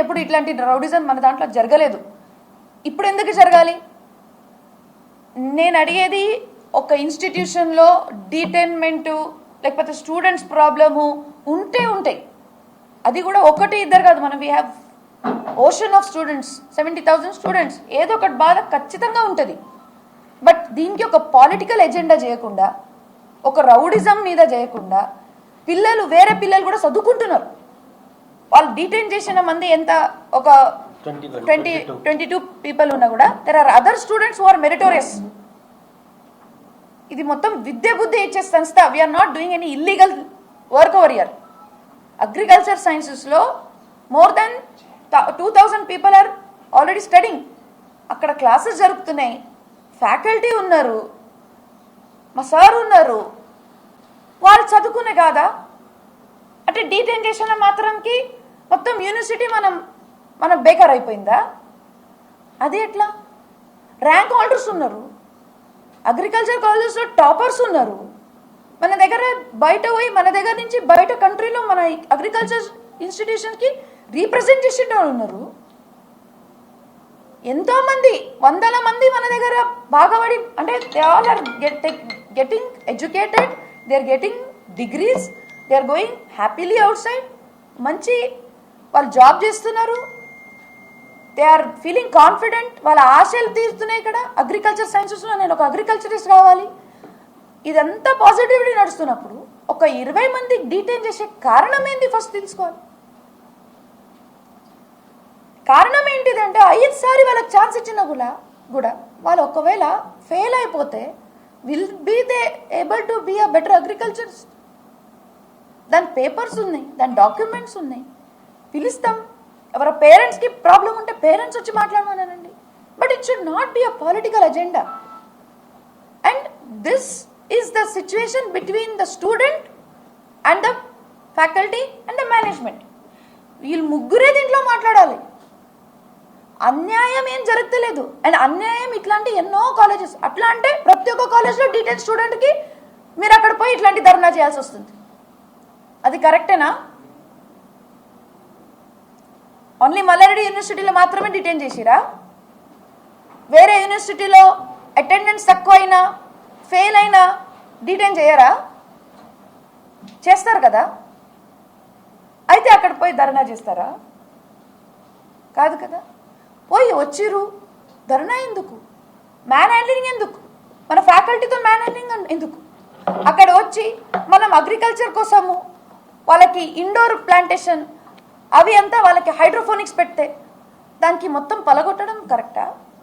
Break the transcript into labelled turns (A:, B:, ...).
A: ఎప్పుడు ఇట్లాంటి రౌడిజం మన దాంట్లో జరగలేదు. ఇప్పుడు ఎందుకు జరగాలి? నేను అడిగేది, ఒక ఇన్స్టిట్యూషన్లో డీటైన్మెంటు లేకపోతే స్టూడెంట్స్ ప్రాబ్లము ఉంటాయి. అది కూడా ఒకటి ఇద్దరు కాదు. మనం we have ocean of students, 70,000 students. ఏదో ఒకటి బాధ ఖచ్చితంగా ఉంటుంది. బట్ దీనికి ఒక పొలిటికల్ ఎజెండా చేయకుండా, ఒక రౌడిజం మీద చేయకుండా, వేరే పిల్లలు కూడా చదువుకుంటున్నారు. వాళ్ళు డీటైన్ చేసిన మంది ఎంత, ఒక 22 పీపుల్ ఉన్నా కూడా there are other students who are meritorious. ఇది మొత్తం విద్య బుద్ధి ఇచ్చే సంస్థ. We are not doing any illegal work over year. Agriculture సైన్సెస్లో more than 2,000 people are already studying. అక్కడ క్లాసెస్ జరుగుతున్నాయి, ఫ్యాకల్టీ ఉన్నారు, మా సార్ ఉన్నారు. వాళ్ళు చదువుకునే కాదా? అంటే డీటైన్ చేసిన మాత్రంకి మొత్తం యూనివర్సిటీ మనం బేకార్ అయిపోయిందా? అది ఎట్లా? ర్యాంక్ హోల్డర్స్ ఉన్నారు, అగ్రికల్చర్ కాలేజెస్లో టాపర్స్ ఉన్నారు. మన దగ్గర బయట పోయి, మన దగ్గర నుంచి బయట కంట్రీలో మన అగ్రికల్చర్ ఇన్స్టిట్యూషన్కి రీప్రజెంట్ చేసే వాళ్ళు ఉన్నారు. ఎంతోమంది, వందల మంది మన దగ్గర బాగా పడి, అంటే they all are getting educated, they are getting degrees, they are going happily outside. మంచి వాళ్ళు జాబ్ చేస్తున్నారు, దే ఆర్ ఫీలింగ్ కాన్ఫిడెంట్, వాళ్ళ ఆశలు తీరుతున్నాయి. ఇక్కడ అగ్రికల్చర్ సైన్సెస్లో నేను ఒక అగ్రికల్చరిస్ట్ కావాలి, ఇదంతా పాజిటివిటీ నడుస్తున్నప్పుడు ఒక 20 మంది డీటైన్ చేసే కారణం ఏంటి? ఫస్ట్ తెలుసుకోవాలి. కారణం ఏంటిదంటే 5 సారి వాళ్ళకి ఛాన్స్ ఇచ్చినా కూడా వాళ్ళు ఒకవేళ ఫెయిల్ అయిపోతే will be they able to be a better agriculturist. దాని పేపర్స్ ఉన్నాయి, దాని డాక్యుమెంట్స్ ఉన్నాయి, పిలుస్తాం. ఎవరి పేరెంట్స్కి ప్రాబ్లం ఉంటే పేరెంట్స్ వచ్చి మాట్లాడమనండి. But it should not be a political agenda. And this is the situation between the student and the faculty and the management. వీళ్ళు ముగ్గురే దీంట్లో మాట్లాడాలి. అన్యాయం ఏం జరగలేదు. అండ్ అన్యాయం ఇట్లాంటి ఎన్నో కాలేజెస్, అట్లా అంటే ప్రతి ఒక్క కాలేజ్లో డీటెయిల్ స్టూడెంట్కి మీరు అక్కడ పోయి ఇట్లాంటి ధర్నా చేయాల్సి వస్తుంది. అది కరెక్టేనా? ఓన్లీ మల్లారెడ్డి యూనివర్సిటీలో మాత్రమే డిటైన్ చేసిరా? వేరే యూనివర్సిటీలో అటెండెన్స్ తక్కువైనా, ఫెయిల్ అయినా డిటైన్ చేయరా? చేస్తారు కదా. అయితే అక్కడ పోయి ధర్నా చేస్తారా? కాదు కదా. పోయి వచ్చిరు, ధర్నా ఎందుకు? మ్యాన్ హ్యాండ్లింగ్ ఎందుకు? మన ఫ్యాకల్టీతో మ్యాన్ హ్యాండ్లింగ్ ఎందుకు? అక్కడ వచ్చి మనం అగ్రికల్చర్ కోసము వాళ్ళకి ఇండోర్ ప్లాంటేషన్ అవి అంతా వాళ్ళకి హైడ్రోఫోనిక్స్ పెడితే దానికి మొత్తం పలగొట్టడం కరెక్టా?